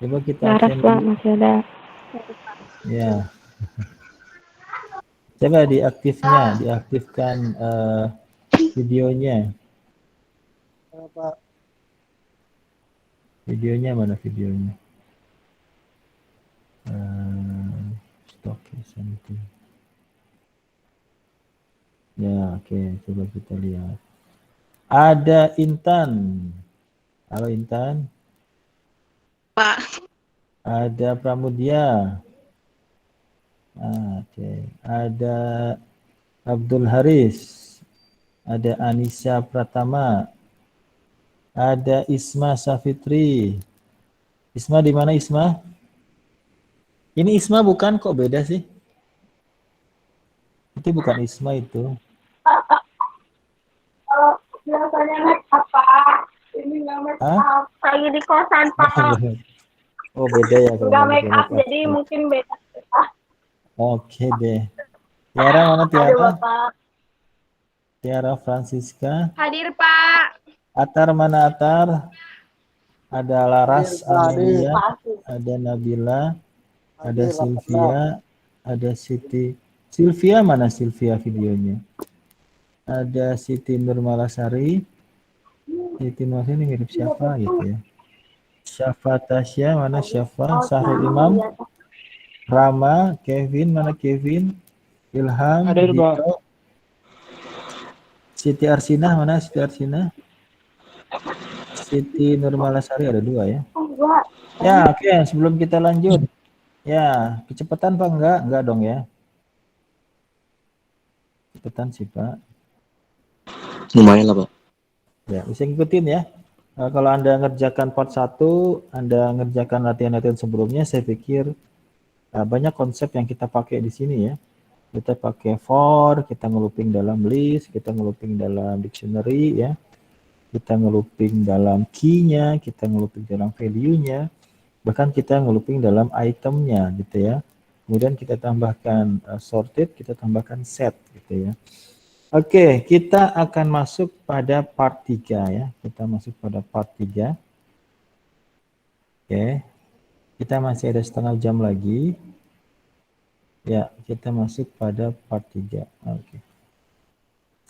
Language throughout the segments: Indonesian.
Coba kita Laras absen Pak, dulu. masih ada. Ya, coba diaktifkan videonya. Pak. Videonya mana videonya? Stock something. Ya, oke, coba kita lihat. Ada Intan. Halo Intan. Pak. Ada Pramudia. Oke. Ada Abdul Haris. Ada Anissa Pratama. Ada Isma Safitri. Isma di mana Isma? Ini Isma bukan, kok beda sih? Itu bukan Isma itu. Biasanya make up, ini nggak make up. Lagi di kosan, Pak. Oh beda ya kalau Nggak nggak make pakai up, make up. jadi mungkin beda. Oke deh. Tiara mana Aduh, Tiara? Bapak. Tiara Francisca. Hadir, Pak. Atar mana Atar? Ada Laras Hadir, Pak, hadir. Amelia, ada Nabila, ada Hadir, Sylvia, ada Siti. Sylvia mana Sylvia videonya? Ada Siti Nurmalasari. Siti Nurmalasari ini mirip siapa gitu ya? Syafa Tasya, mana Syafa? Sahrul Imam, Rama, Kevin, mana Kevin? Ilham, Hadir, Pak. Dito, Siti Arsinah, mana Siti Arsinah? Siti Nurmalasari ada 2 ya. Ya, oke, sebelum kita lanjut. Ya, kecepatan Pak enggak? Enggak dong ya. Kecepatan sih Pak. Lumayan lah Pak. Ya, bisa ngikutin ya. Kalau Anda ngerjakan part 1, Anda ngerjakan latihan-latihan sebelumnya, saya pikir banyak konsep yang kita pakai di sini ya. Kita pakai for, kita ngeluping dalam list, kita ngeluping dalam dictionary ya. Kita ngeluping dalam key-nya, kita ngeluping dalam value-nya, bahkan kita ngeluping dalam itemnya gitu ya. Kemudian kita tambahkan sorted, kita tambahkan set gitu ya. Oke, kita akan masuk pada part 3 ya. Kita masuk pada part 3. Oke. Kita masih ada setengah jam lagi. Ya, kita masuk pada part 3. Oke.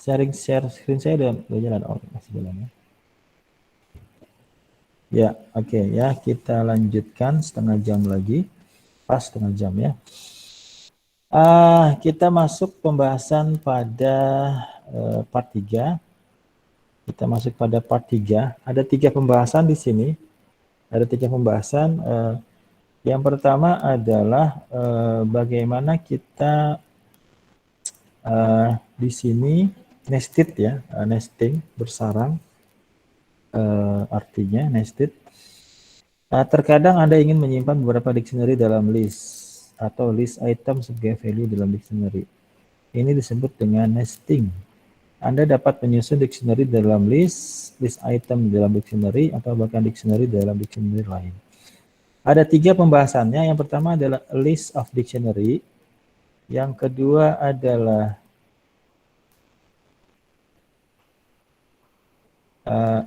Share screen saya udah jalan. Oh, masih jalan ya. Ya, oke ya. Kita lanjutkan setengah jam lagi. Pas setengah jam ya. Kita masuk pembahasan pada part 3. Kita masuk pada part 3. Ada 3 pembahasan di sini. Ada 3 pembahasan. Yang pertama adalah bagaimana kita di sini nested ya, nesting bersarang. Artinya nested. Terkadang Anda ingin menyimpan beberapa dictionary dalam list atau list item sebagai value dalam dictionary. Ini disebut dengan nesting. Anda dapat menyusun dictionary dalam list item dalam dictionary, atau bahkan dictionary dalam dictionary lain. Ada 3 pembahasannya. Yang pertama adalah list of dictionary. Yang kedua adalah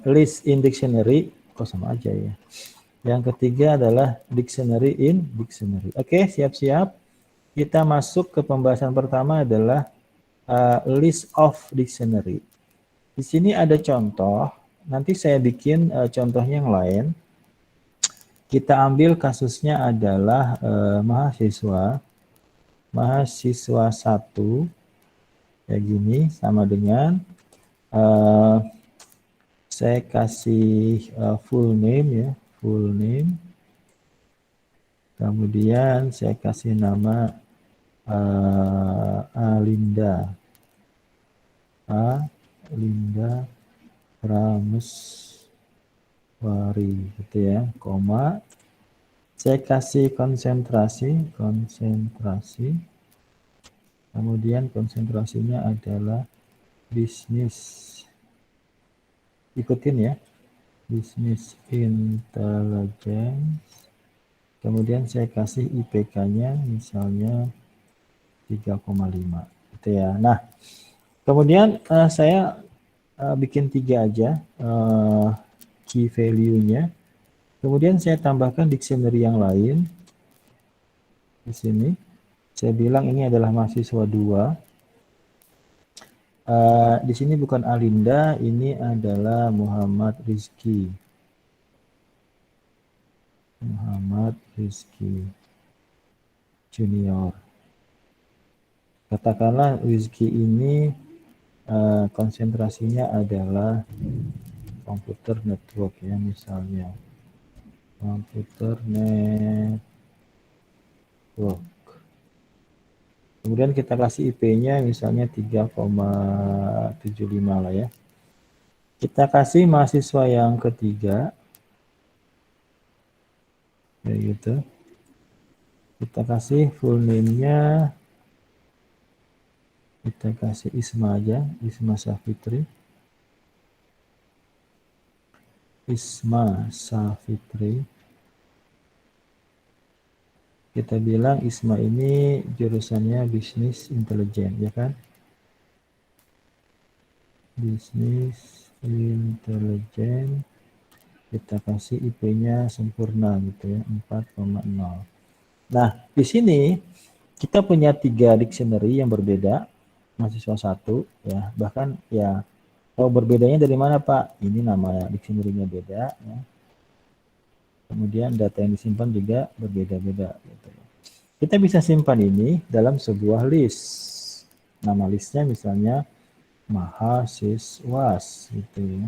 list in dictionary. Kok sama aja ya. Yang ketiga adalah dictionary in dictionary. Oke, siap-siap. Kita masuk ke pembahasan pertama adalah list of dictionary. Di sini ada contoh. Nanti saya bikin contohnya yang lain. Kita ambil kasusnya adalah mahasiswa 1 kayak gini, sama dengan saya kasih full name ya, full name. Kemudian saya kasih nama Alinda Prameswari gitu ya, koma. Saya kasih konsentrasi. Kemudian konsentrasinya adalah bisnis. Ikutin ya. Business Intelligence. Kemudian saya kasih IPK-nya misalnya 3,5 gitu ya. Nah, kemudian saya bikin 3 aja key value-nya. Kemudian saya tambahkan dictionary yang lain. Di sini, saya bilang ini adalah mahasiswa 2. Di sini bukan Alinda, ini adalah Muhammad Rizky. Muhammad Rizky Junior. Katakanlah Rizky ini konsentrasinya adalah komputer network ya, misalnya komputer network. Kemudian kita kasih IP-nya misalnya 3,75 lah ya. Kita kasih mahasiswa yang ketiga, kayak gitu. Kita kasih full name-nya, kita kasih Isma aja, Isma Safitri. Isma Safitri. Kita bilang Isma ini jurusannya bisnis intelijen, ya kan? Bisnis intelijen. Kita kasih IP-nya sempurna gitu ya, 4,0. Nah, di sini kita punya 3 dictionary yang berbeda, mahasiswa 1 ya. Bahkan ya, kalau berbedanya dari mana Pak? Ini nama dictionary-nya beda ya. Kemudian data yang disimpan juga berbeda-beda gitu. Kita bisa simpan ini dalam sebuah list. Nama listnya misalnya mahasiswas gitu ya.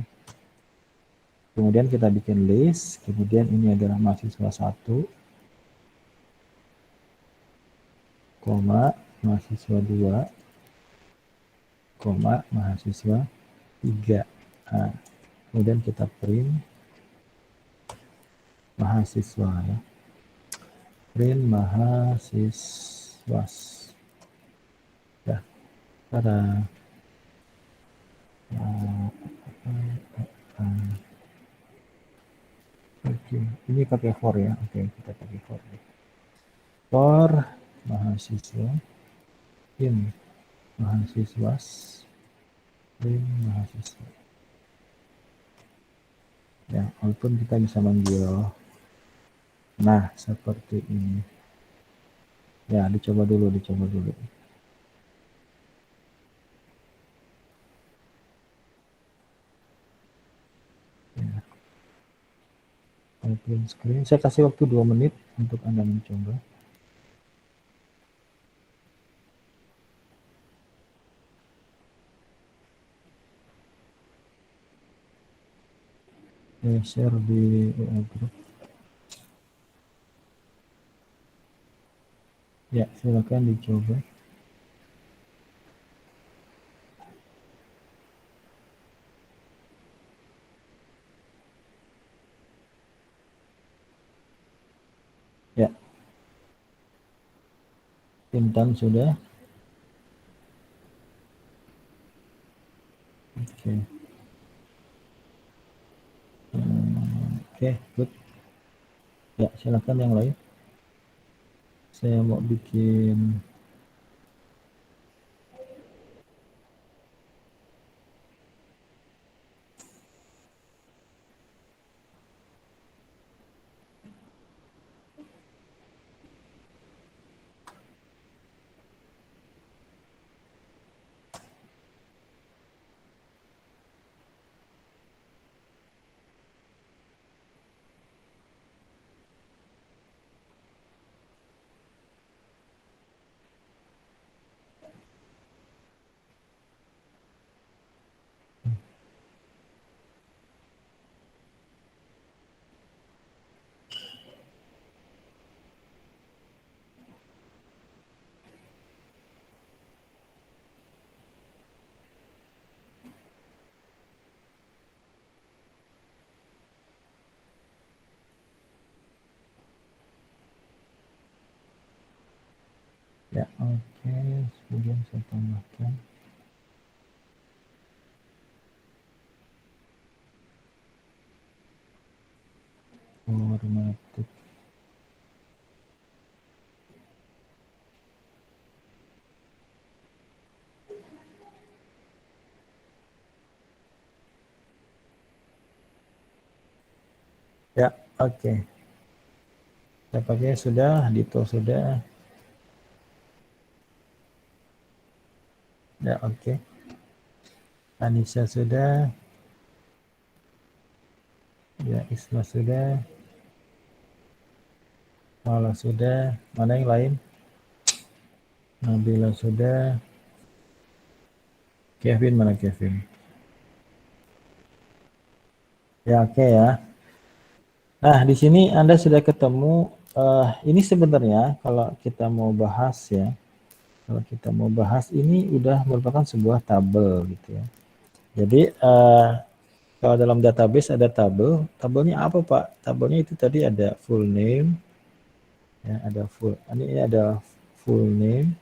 Kemudian kita bikin list, kemudian ini adalah mahasiswa 1, koma, mahasiswa 2, koma, mahasiswa 3. Nah, kemudian kita print mahasiswa ya. Print mahasiswas. Ya, tada. Oke, ini pakai for ya. Oke, kita pakai for. For mahasiswa, in mahasiswas, in mahasiswa. Ya, walaupun kita bisa manggil. Nah, seperti ini. Ya, dicoba dulu. Ya. Open screen. Saya kasih waktu 2 menit untuk Anda mencoba. Share di WA Group. Ya, silakan dicoba. Ya. Intan sudah. Oke. Oke, good. Ya, silakan yang lain. Saya mau bikin ya, oke. Kemudian saya tambahkan formatted. Ya, Oke. Saya pakai sudah, Dito sudah. Ya, oke. Anissa sudah. Ya, Isma sudah. Mala sudah. Mana yang lain? Nabila sudah. Kevin, mana Kevin? Ya, oke ya. Nah, di sini Anda sudah ketemu. Ini sebenarnya kalau kita mau bahas ya, kalau kita mau bahas ini udah merupakan sebuah tabel gitu ya. Jadi kalau dalam database ada tabel. Tabelnya apa Pak? Tabelnya itu tadi ada full name, ya ada ini ada full name,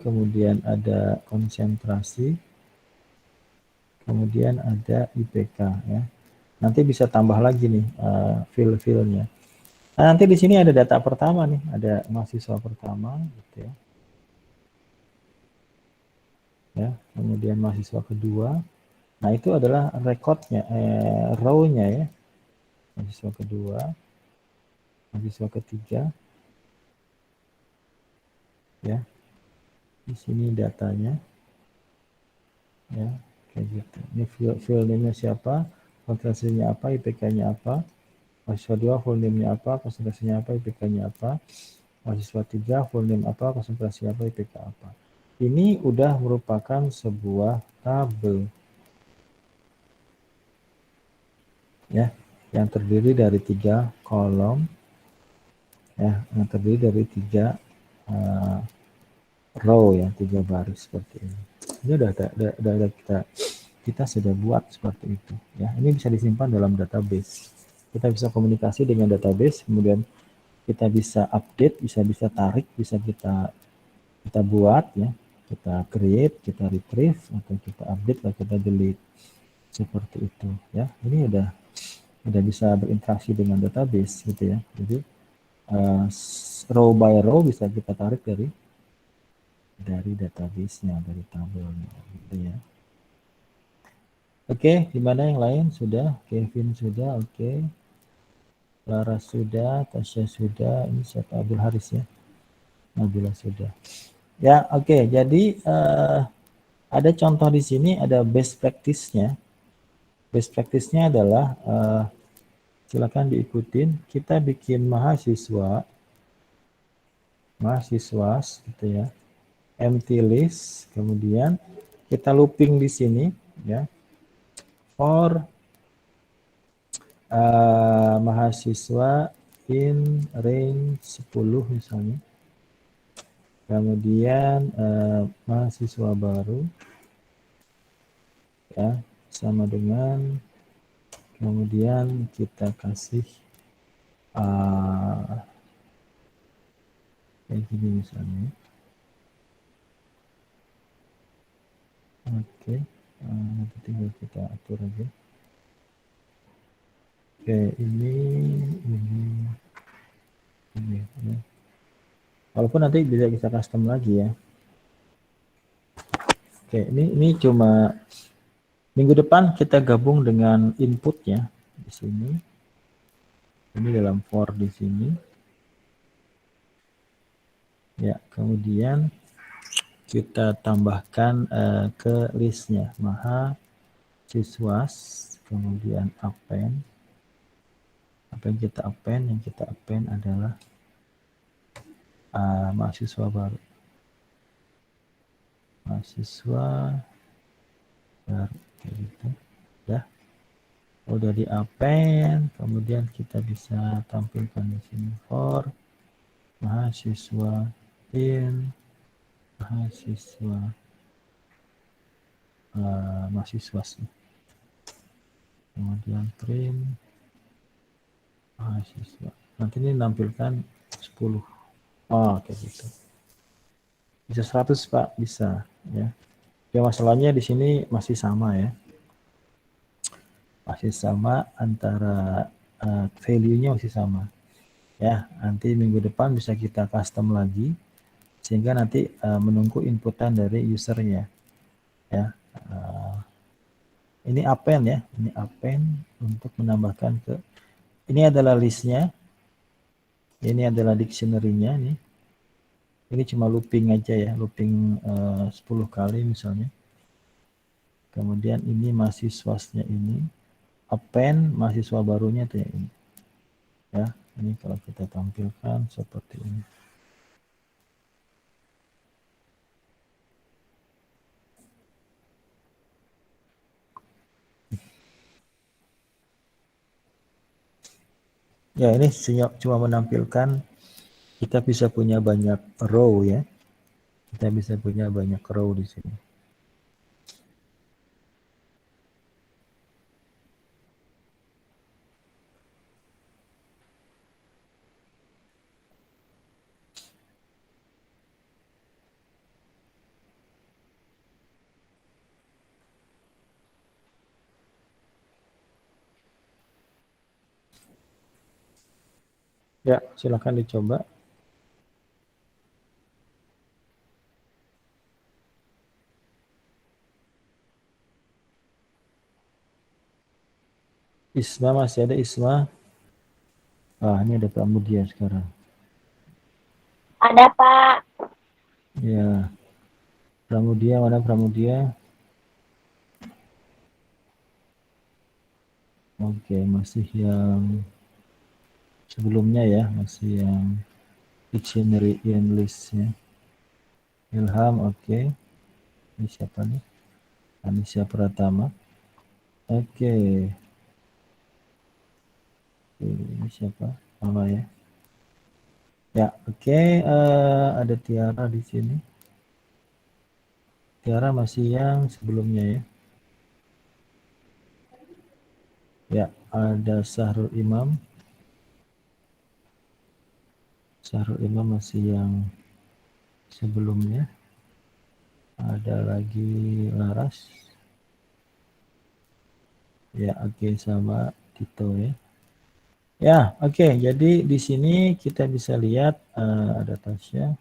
kemudian ada konsentrasi, kemudian ada IPK ya. Nanti bisa tambah lagi nih fill-nya. Nah, nanti di sini ada data pertama nih, ada mahasiswa pertama gitu ya. Ya, kemudian mahasiswa kedua. Nah, itu adalah rekodnya, row-nya ya. Mahasiswa kedua, mahasiswa ketiga. Ya. Di sini datanya. Ya, kayak gitu. Ini fill name-nya siapa? Konsentrasinya apa, IPK-nya apa, mahasiswa 2 full name-nya apa, konsentrasinya apa, IPK-nya apa, mahasiswa 3 full name apa, konsentrasi apa, IPK apa. Ini udah merupakan sebuah tabel ya, yang terdiri dari 3 kolom ya, yang terdiri dari 3 row ya, 3 baris seperti ini. Ini udah kita sudah buat seperti itu ya. Ini bisa disimpan dalam database. Kita bisa komunikasi dengan database, kemudian kita bisa update, bisa tarik, bisa kita buat ya, kita create, kita retrieve, atau kita update atau kita delete seperti itu ya. Ini udah bisa berinteraksi dengan database gitu ya. Jadi row by row bisa kita tarik dari database-nya, dari tabelnya gitu ya. Oke, gimana yang lain? Sudah, Kevin sudah, oke. Lara sudah, Tasya sudah, ini siapa? Abdul Haris ya. Nabila sudah. Ya, oke. Jadi ada contoh di sini, ada best practice-nya. Best practice-nya adalah silakan diikutin. Kita bikin mahasiswa gitu ya. Empty list, kemudian kita looping di sini ya. For mahasiswa in range 10 misalnya. Kemudian mahasiswa baru ya, sama dengan kemudian kita kasih kayak gini misalnya. Oke, nanti tinggal kita atur aja. Oke, ini ya. Walaupun nanti bisa kita custom lagi ya. Oke, ini cuma minggu depan kita gabung dengan inputnya di sini. Ini dalam for di sini. Ya, kemudian kita tambahkan ke listnya mahasiswas, kemudian append. Apa yang kita append adalah mahasiswa baru. Mahasiswa baru kayak gitu ya. Udah di append, kemudian kita bisa tampilkan di sini for mahasiswa in mahasiswa mahasiswa, kemudian print mahasiswa. Nanti ini menampilkan 10. Kayak gitu. Bisa 100 Pak, bisa ya. Ya, masalahnya di sini masih sama ya. Masih sama antara value-nya masih sama. Ya, nanti minggu depan bisa kita custom lagi sehingga nanti menunggu inputan dari usernya. Ya. Ini append ya, ini append untuk menambahkan ke, ini adalah listnya, ini adalah dictionary-nya nih. Ini cuma looping aja ya, looping 10 kali misalnya. Kemudian ini mahasiswanya ini, append mahasiswa barunya tuh ini. Ya, ini kalau kita tampilkan seperti ini. Ya, ini cuma menampilkan kita bisa punya banyak row ya. Kita bisa punya banyak row di sini. Ya, silakan dicoba. Isma masih ada Isma. Ah, ini ada Pramudia sekarang. Ada, Pak. Ya. Pramudia, mana Pramudia? Oke, masih yang sebelumnya ya, masih yang dictionary English-nya. Ilham, oke. Ini siapa nih? Anisya Pratama. Oke. Ini siapa? Mama ya. Ya, oke. Ada Tiara di sini. Tiara masih yang sebelumnya ya. Ya, ada Sahrul Imam. Sahrul Imam masih yang sebelumnya. Ada lagi Laras. Ya, oke, sama Tito ya. Ya, oke. Jadi di sini kita bisa lihat ada Tasya.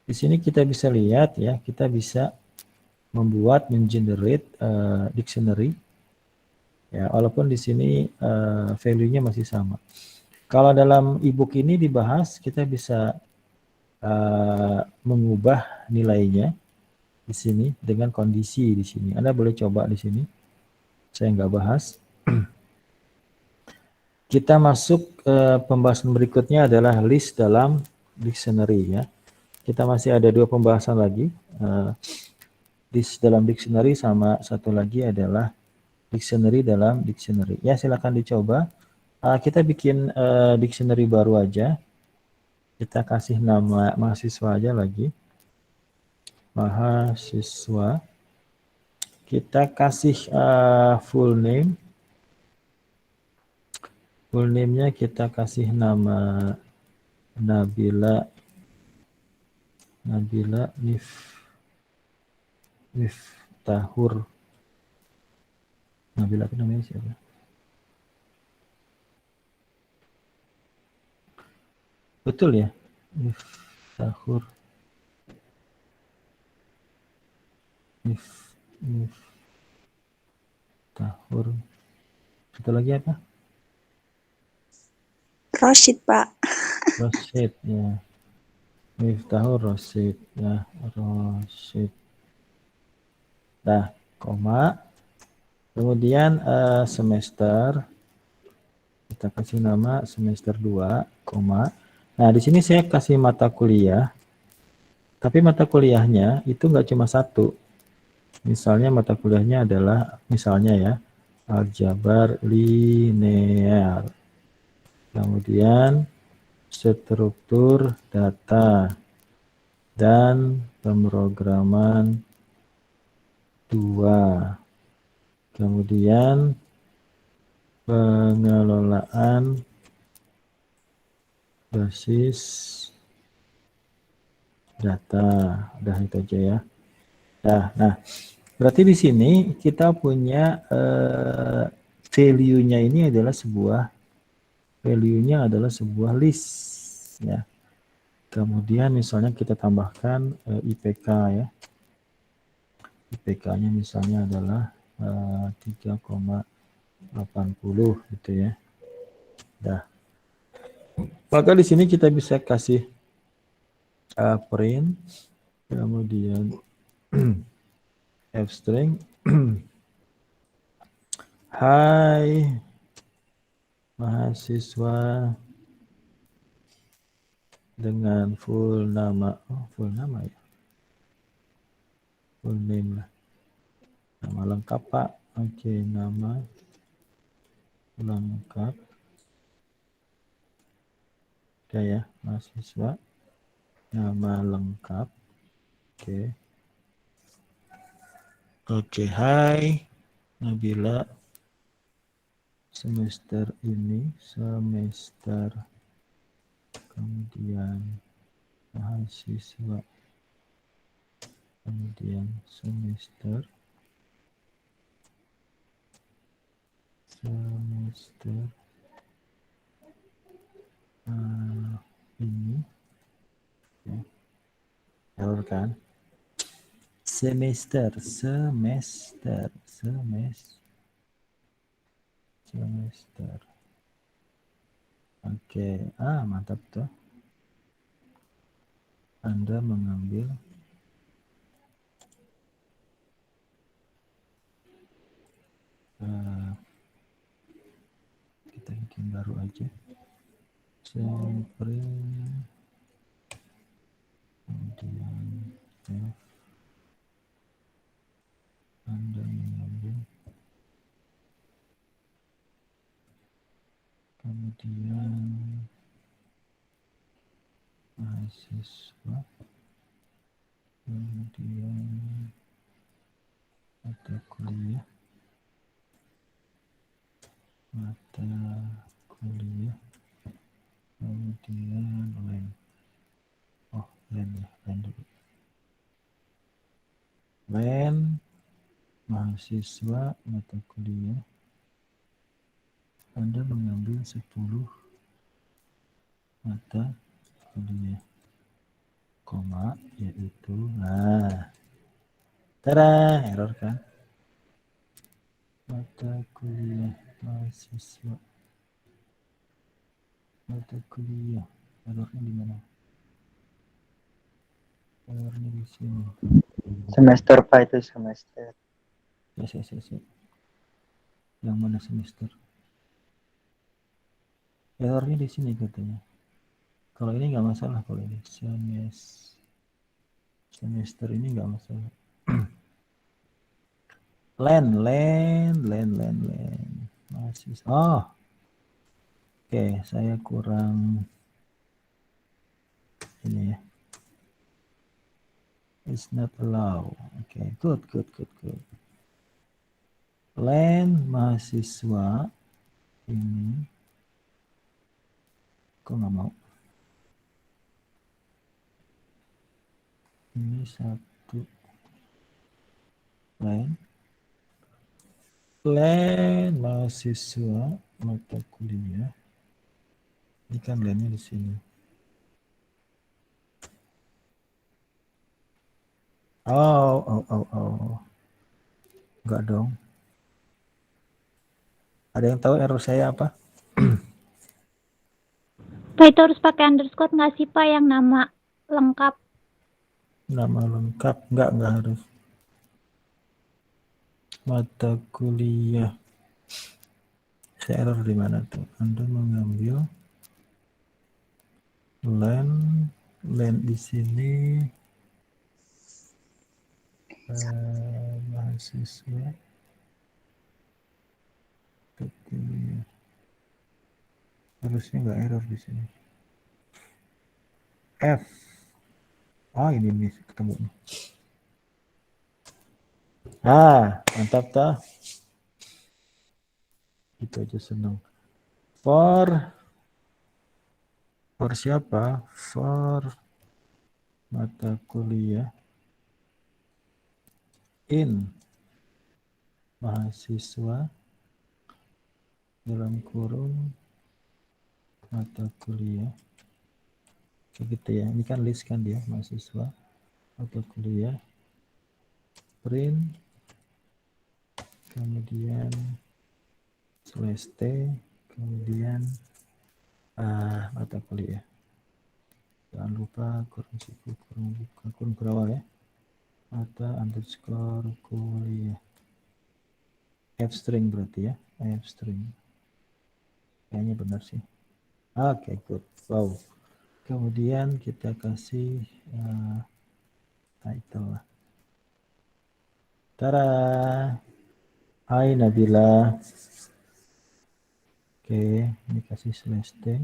Di sini kita bisa lihat ya, kita bisa membuat mengenerate dictionary. Ya, walaupun di sini value-nya masih sama. Kalau dalam ebook ini dibahas, kita bisa mengubah nilainya di sini dengan kondisi di sini. Anda boleh coba di sini. Saya nggak bahas. Kita masuk pembahasan berikutnya adalah list dalam dictionary ya. Kita masih ada 2 pembahasan lagi. List dalam dictionary sama satu lagi adalah dictionary dalam dictionary. Ya, silakan dicoba. Kita bikin dictionary baru aja. Kita kasih nama mahasiswa aja lagi. Mahasiswa. Kita kasih full name. Full name-nya kita kasih nama Nabila Miftahur. Nabila itu namanya siapa? Betul ya? Miftahur. Miftahur. Satu lagi apa? Rosyid, Pak. Rosyid ya. Miftahur Rosyid ya. Rosyid. Nah, koma. Kemudian semester. Kita kasih nama semester 2, koma. Nah, di sini saya kasih mata kuliah. Tapi mata kuliahnya itu nggak cuma satu. Misalnya mata kuliahnya adalah, misalnya ya, aljabar linear. Kemudian struktur data dan pemrograman 2. Kemudian pengelolaan basis data. Udah itu aja ya. Nah, berarti di sini kita punya value-nya ini adalah sebuah list ya. Kemudian misalnya kita tambahkan IPK ya. IPK-nya misalnya adalah 3,80 gitu ya. Dah. Maka di sini kita bisa kasih print, kemudian f string. Hai mahasiswa dengan full nama, full nama ya, full name lah, nama lengkap Pak. Oke, nama lengkap kayak mahasiswa, nama lengkap. Oke, hai Nabila, semester ini kemudian mahasiswa, kemudian semester ini ya. Error kan? Semester. Oke, mantap tuh. Anda mengambil kita bikin baru aja. Kemudian F, Anda mengambil, kemudian mahasiswa, kemudian mata kuliah, kemudian lain. Lain dulu. Lain mahasiswa mata kuliah. Anda mengambil 10 mata kuliah, koma, yaitu, tada, error kan? Mata kuliah mahasiswa, mata kuliah, errornya di mana? Errornya di sini. Semester Pak, itu semester. Ya. Yang mana semester? Errornya di sini katanya. Kalau ini nggak masalah, kalau ini semester ini nggak masalah. Len. Mahasiswa. Oke, saya kurang ini ya. It's not allowed. Oke, good. Len mahasiswa ini kok nggak mau? Ini 1 len mahasiswa mata kuliah. Ini kan lennya di sini. Enggak dong. Ada yang tahu error saya apa? Pak, itu harus pakai underscore nggak sih Pak yang nama lengkap? Nama lengkap enggak harus. Mata kuliah. Saya error di mana tuh? Anda mengambil len di sini mahasiswa kuliah. Harusnya nggak error di sini. F. Ini nih ketemu nih. Mantap tak? Itu aja senang. For siapa? For mata kuliah in mahasiswa dalam kurung mata kuliah. Kayak gitu ya. Ini kan list kan dia, mahasiswa mata kuliah print, kemudian slash t, kemudian mata kuliah. Jangan lupa kurung siku, kurung buka, kurung berawal ya. Mata underscore kuliah. F string berarti ya, F string. Kayaknya benar sih. Oke, good. Wow. Kemudian kita kasih title lah. Tara. Hai Nabila. Oke, ini kasih slash t.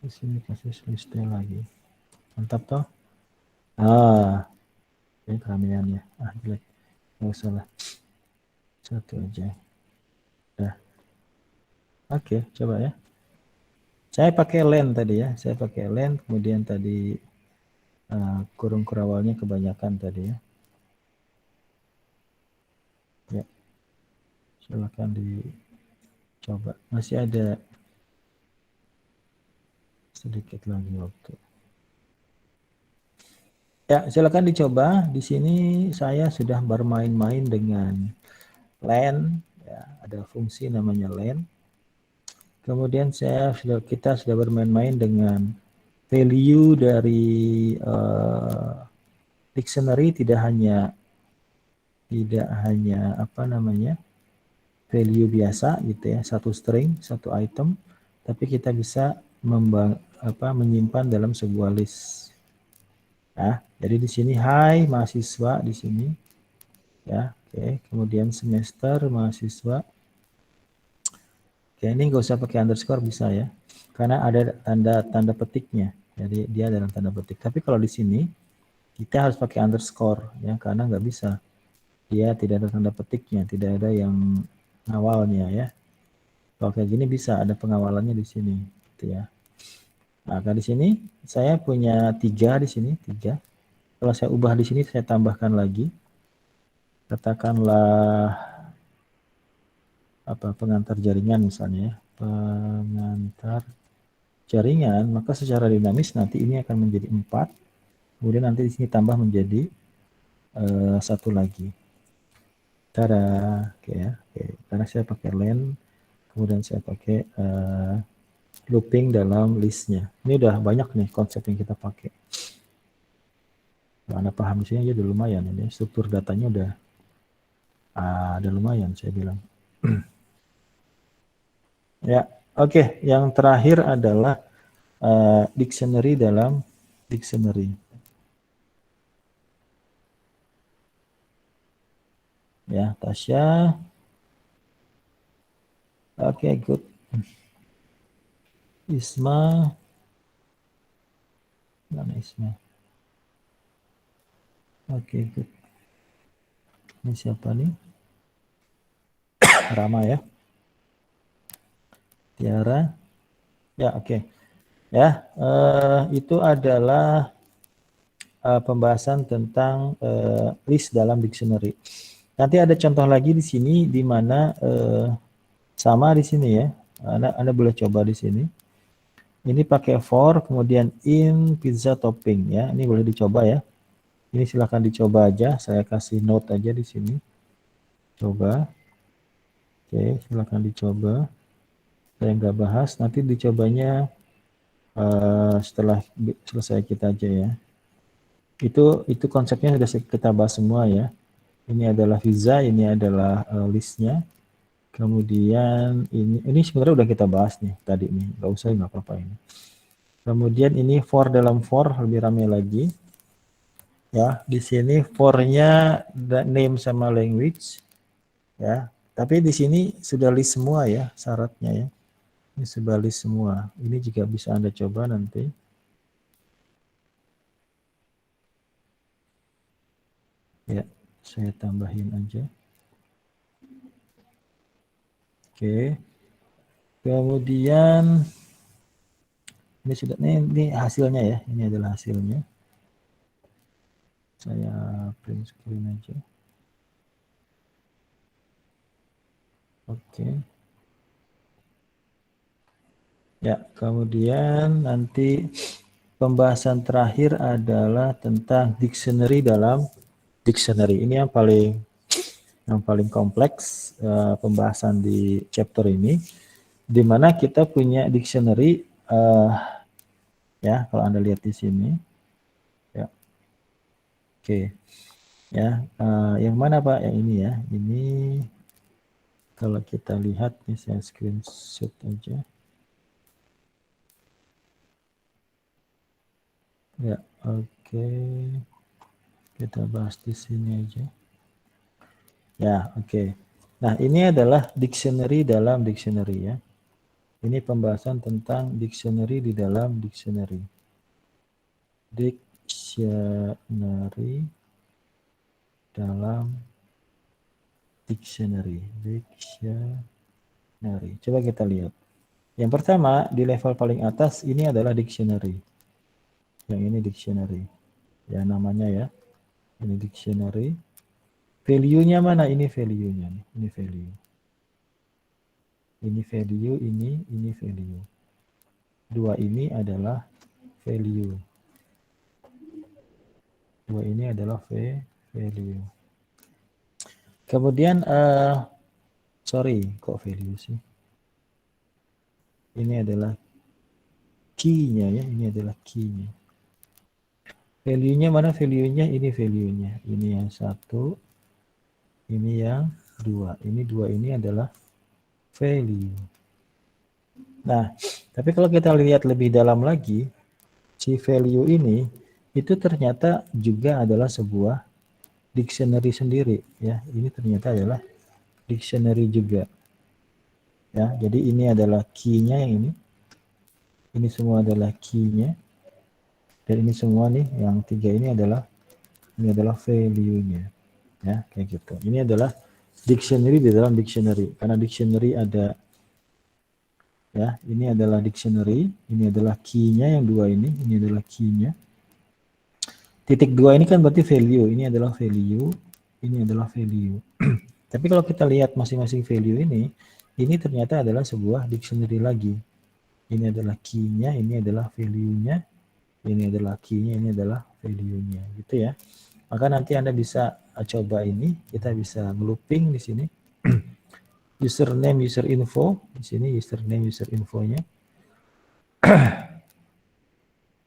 Di sini kasih slash t lagi. Mantap toh? Ini keramaian ya. Jelek. Nggak usah lah. Satu aja. Udah. Oke, coba ya. Saya pakai len tadi ya. Saya pakai len, kemudian tadi kurung kerawalnya kebanyakan tadi ya. Ya. Silakan dicoba. Masih ada sedikit lagi waktu. Ya, silakan dicoba. Di sini saya sudah bermain-main dengan len. Ya, ada fungsi namanya len. Kemudian kita sudah bermain-main dengan value dari dictionary, tidak hanya value biasa gitu ya, satu string, satu item, tapi kita bisa menyimpan dalam sebuah list. Nah, jadi di sini hai mahasiswa di sini ya, oke. Kemudian semester mahasiswa. Oke, ini nggak usah pakai underscore bisa ya, karena ada tanda petiknya. Jadi dia dalam tanda petik. Tapi kalau di sini kita harus pakai underscore ya, karena nggak bisa. Dia tidak ada tanda petiknya, tidak ada yang ngawalnya ya. Kalau kayak gini bisa ada pengawalannya di sini, gitu ya. Nah, di sini saya punya 3 di sini, 3. Kalau saya ubah di sini, saya tambahkan lagi. Katakanlah pengantar jaringan misalnya ya. Pengantar jaringan, maka secara dinamis nanti ini akan menjadi 4. Kemudian nanti di sini tambah menjadi 1 lagi. Tada, oke ya. Oke. Karena saya pakai len, kemudian saya pakai looping dalam listnya. Ini udah banyak nih konsep yang kita pakai. Kalau Anda paham di sini aja udah lumayan ini. Struktur datanya udah lumayan saya bilang. Ya, oke. Yang terakhir adalah dictionary dalam dictionary. Ya, Tasya. Oke, good. Isma. Mana Isma? Oke, good. Ini siapa nih? Rama ya. Tiara. Ya, oke. Ya, itu adalah pembahasan tentang list dalam dictionary. Nanti ada contoh lagi di sini di mana sama di sini ya. Anda boleh coba di sini. Ini pakai for, kemudian in pizza topping ya. Ini boleh dicoba ya. Ini silahkan dicoba aja. Saya kasih note aja di sini. Coba. Oke, silahkan dicoba. Saya nggak bahas. Nanti dicobanya setelah selesai kita aja ya. Itu konsepnya sudah kita bahas semua ya. Ini adalah visa, ini adalah listnya. Kemudian ini sebenarnya udah kita bahas nih tadi nih, nggak usah nggak apa-apa ini. Kemudian ini for dalam for lebih ramai lagi. Ya, di sini for-nya name sama language ya. Tapi di sini sudah list semua ya syaratnya ya. Ini sudah list semua. Ini juga bisa Anda coba nanti. Ya, saya tambahin aja. Oke. Kemudian ini sudah ini hasilnya ya. Ini adalah hasilnya. Saya print screen aja. Oke. Ya, kemudian nanti pembahasan terakhir adalah tentang dictionary dalam dictionary. Ini yang paling kompleks pembahasan di chapter ini, di mana kita punya dictionary ya, kalau Anda lihat di sini. Ya. Oke. Ya, yang mana Pak? Yang ini ya. Ini kalau kita lihat nih, saya screenshot aja. Ya, oke. Kita bahas di sini aja. Ya, oke. Nah, ini adalah dictionary dalam dictionary ya. Ini pembahasan tentang dictionary di dalam dictionary. Dictionary dalam dictionary. Dictionary. Coba kita lihat. Yang pertama, di level paling atas ini adalah dictionary. Yang ini dictionary. Ya, namanya ya. Ini dictionary. Value-nya mana? Ini value-nya nih. Ini value. Ini value, ini value. Dua ini adalah value. Dua ini adalah value. Kemudian, sorry, kok value sih? Ini adalah key-nya ya. Ini adalah key-nya. Value-nya mana? Value-nya ini value-nya. Ini yang satu. Ini yang dua. Ini dua ini adalah value. Nah, tapi kalau kita lihat lebih dalam lagi, si value ini itu ternyata juga adalah sebuah dictionary sendiri ya. Ini ternyata adalah dictionary juga. Ya, jadi ini adalah key-nya yang ini. Ini semua adalah key-nya. Dan ini semua nih yang tiga ini adalah value-nya. Ya, kayak gitu. Ini adalah dictionary di dalam dictionary. Karena dictionary ada ya, ini adalah dictionary, ini adalah key-nya yang dua ini adalah key-nya. Titik dua ini kan berarti value, ini adalah value, ini adalah value. Tapi kalau kita lihat masing-masing value ini ternyata adalah sebuah dictionary lagi. Ini adalah key-nya, ini adalah value-nya, ini adalah key-nya, ini adalah value-nya, gitu ya. Maka nanti Anda bisa coba ini, kita bisa looping di sini. Username, user info, di sini username, user infonya.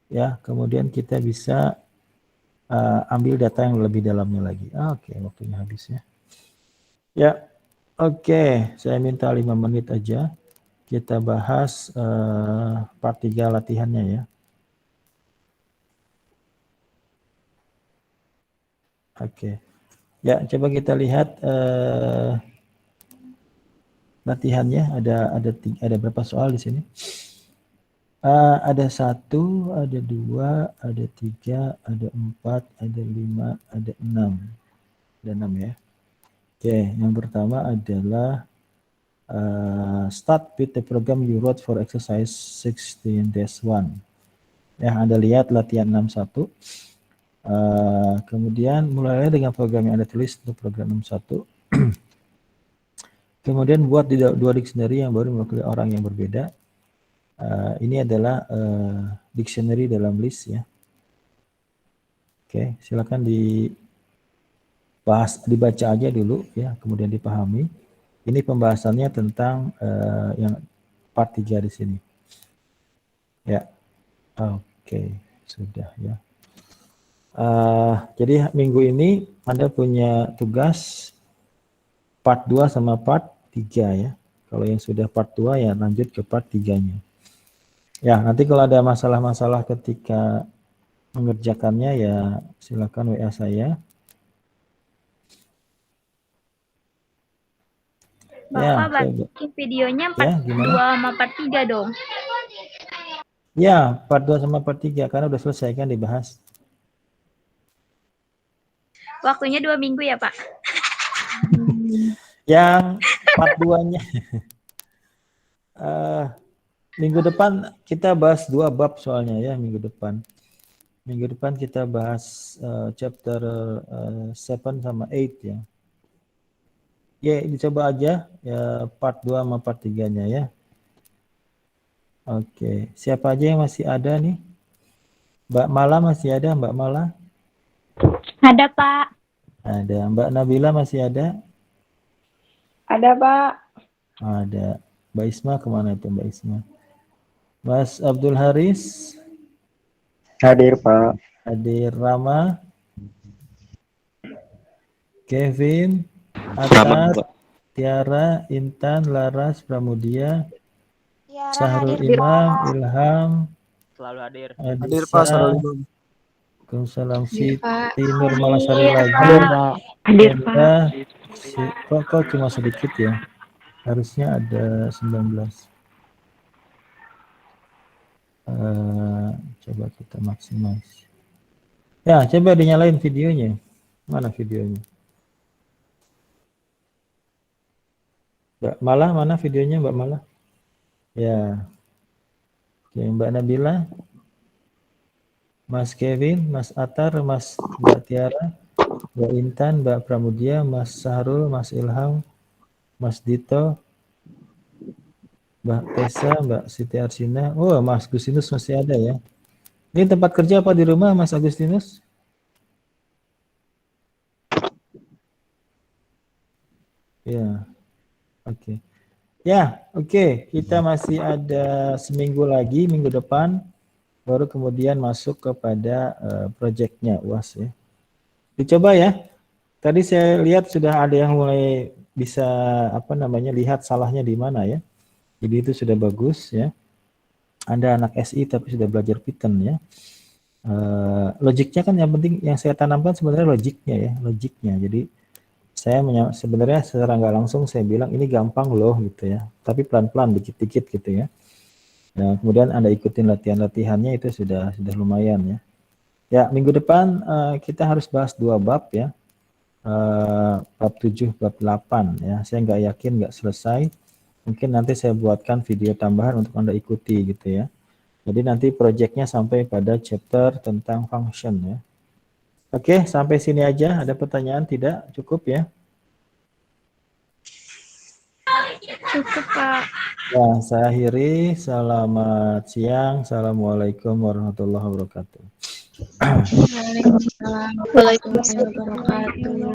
Ya, kemudian kita bisa ambil data yang lebih dalamnya lagi. Oke, waktunya habis ya. Ya, oke, saya minta 5 menit aja. Kita bahas part 3 latihannya ya. Oke. Ya, coba kita lihat latihannya. Ada berapa soal di sini? Ada 1, ada 2, ada 3, ada 4, ada 5, ada 6. Ada 6 ya. Oke, yang pertama adalah start with the program you wrote for exercise 16-1. Ya, Anda lihat latihan 61. Kemudian mulailah dengan program yang Anda tulis untuk program 61. Kemudian buat di dua dictionary yang baru mewakili orang yang berbeda. Ini adalah dictionary dalam list ya. Oke, silakan dibaca aja dulu ya, kemudian dipahami. Ini pembahasannya tentang yang part 3 di sini. Ya, oke, sudah ya. Jadi minggu ini Anda punya tugas part 2 sama part 3 ya. Kalau yang sudah part 2 ya lanjut ke part 3-nya. Ya, nanti kalau ada masalah-masalah ketika mengerjakannya ya silakan WA saya. Bapak bagi videonya part 2 sama part 3 dong. Ya, part 2 sama part 3 karena udah selesai kan dibahas. Waktunya 2 minggu ya, Pak? Yang part 2-nya minggu depan kita bahas 2 bab soalnya ya minggu depan. Minggu depan kita bahas chapter 7 sama 8 ya. Ya, dicoba aja ya part 2 sama part 3-nya ya. Oke, siapa aja yang masih ada nih? Mbak Mala masih ada, Mbak Mala? Ada, Pak. Ada. Mbak Nabila masih ada? Ada, Pak. Ada. Mbak Isma kemana itu Mbak Isma? Mas Abdul Haris? Hadir, Pak. Hadir. Rama? Kevin? Rama, Atar? Pak. Tiara? Intan? Laras? Pramudia? Tiara Sahrul hadir, Imam? Pak. Ilham? Selalu hadir. Hadir Pak, Adisa? Sarul Imam. Waalaikumsalam. Hadir, Pak. Siti Nurmalasari lagi? Hadir, Pak. Enda? Kok cuma sedikit ya? Harusnya ada 19. Coba kita maksimal. Ya, coba dinyalain videonya. Mana videonya? Mbak Malah, mana videonya Mbak Malah? Ya. Oke, Mbak Nabila. Mas Kevin, Mas Atar, Mbak Tiara, Mbak Intan, Mbak Pramudia, Mas Sahrul, Mas Ilham, Mas Dito, Mbak Tessa, Mbak Siti Arsina. Oh, Mas Agustinus masih ada ya. Ini tempat kerja apa di rumah, Mas Agustinus? Ya, oke. Ya, oke. Kita masih ada seminggu lagi, minggu depan, baru kemudian masuk kepada proyeknya UAS ya. Dicoba ya. Tadi saya lihat sudah ada yang mulai bisa lihat salahnya di mana ya. Jadi itu sudah bagus ya. Anda anak SI tapi sudah belajar Python ya. Logiknya kan yang penting yang saya tanamkan sebenarnya logiknya ya, logiknya. Jadi saya sebenarnya secara nggak langsung saya bilang ini gampang loh gitu ya. Tapi pelan-pelan dikit-dikit gitu ya. Nah, kemudian Anda ikutin latihan-latihannya itu sudah lumayan ya. Ya, minggu depan kita harus bahas 2 bab ya. Bab 7, bab 8 ya. Saya nggak yakin nggak selesai. Mungkin nanti saya buatkan video tambahan untuk Anda ikuti gitu ya. Jadi nanti proyeknya sampai pada chapter tentang function ya. Oke, sampai sini aja. Ada pertanyaan tidak? Cukup ya? Cukup, Pak. Ya, saya akhiri. Selamat siang. Assalamualaikum warahmatullahi wabarakatuh. Waalaikumsalam warahmatullahi wabarakatuh.